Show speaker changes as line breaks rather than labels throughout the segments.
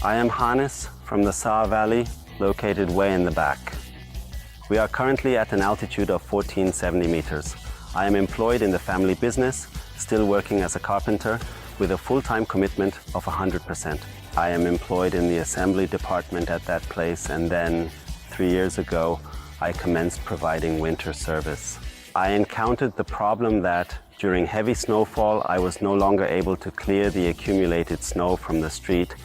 I am Hannes from the Saar Valley, located way in the back. We are currently at an altitude of 1470 meters. I am employed in the family business, still working as a carpenter, with a full-time commitment of 100%. I am employed in the assembly department at that place, and then 3 years ago, I commenced providing winter service. I encountered the problem that during heavy snowfall, I was no longer able to clear the accumulated snow from the street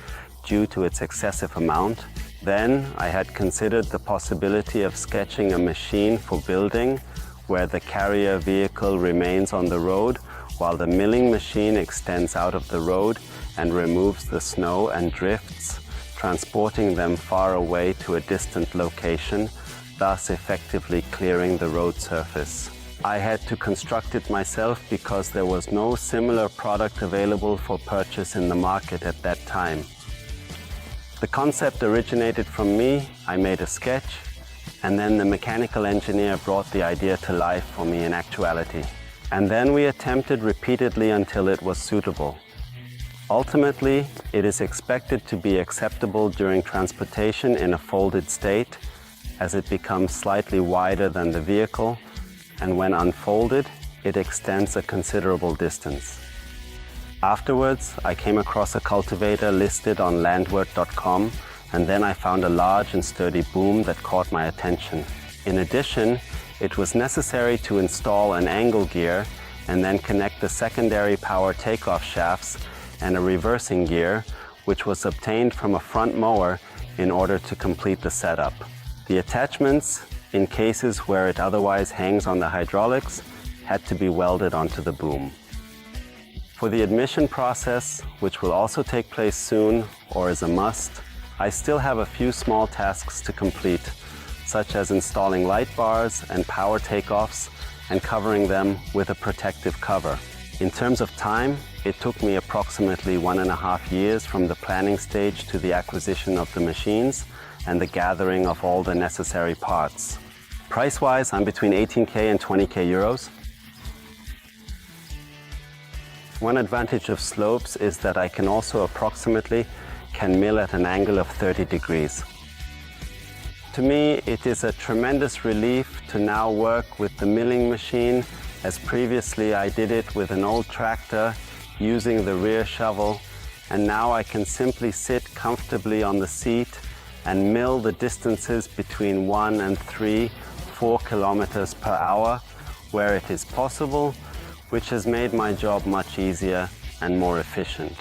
due to its excessive amount. Then I had considered the possibility of sketching a machine for building where the carrier vehicle remains on the road while the milling machine extends out of the road and removes the snow and drifts, transporting them far away to a distant location, thus effectively clearing the road surface. I had to construct it myself because there was no similar product available for purchase in the market at that time. The concept originated from me. I made a sketch, and then the mechanical engineer brought the idea to life for me in actuality. And then we attempted repeatedly until it was suitable. Ultimately, it is expected to be acceptable during transportation in a folded state, as it becomes slightly wider than the vehicle, and when unfolded, it extends a considerable distance. Afterwards, I came across a cultivator listed on Landwirt.com, and then I found a large and sturdy boom that caught my attention. In addition, it was necessary to install an angle gear and then connect the secondary power takeoff shafts and a reversing gear, which was obtained from a front mower in order to complete the setup. The attachments, in cases where it otherwise hangs on the hydraulics, had to be welded onto the boom. For the admission process, which will also take place soon or is a must, I still have a few small tasks to complete, such as installing light bars and power takeoffs and covering them with a protective cover. In terms of time, it took me approximately 1.5 years from the planning stage to the acquisition of the machines and the gathering of all the necessary parts. Price-wise, I'm between 18K and 20K euros. One advantage of slopes is that I can also approximately mill at an angle of 30 degrees. To me, it is a tremendous relief to now work with the milling machine, as previously I did it with an old tractor using the rear shovel, and now I can simply sit comfortably on the seat and mill the distances between 1 and 4 kilometers per hour where it is possible, which has made my job much easier and more efficient.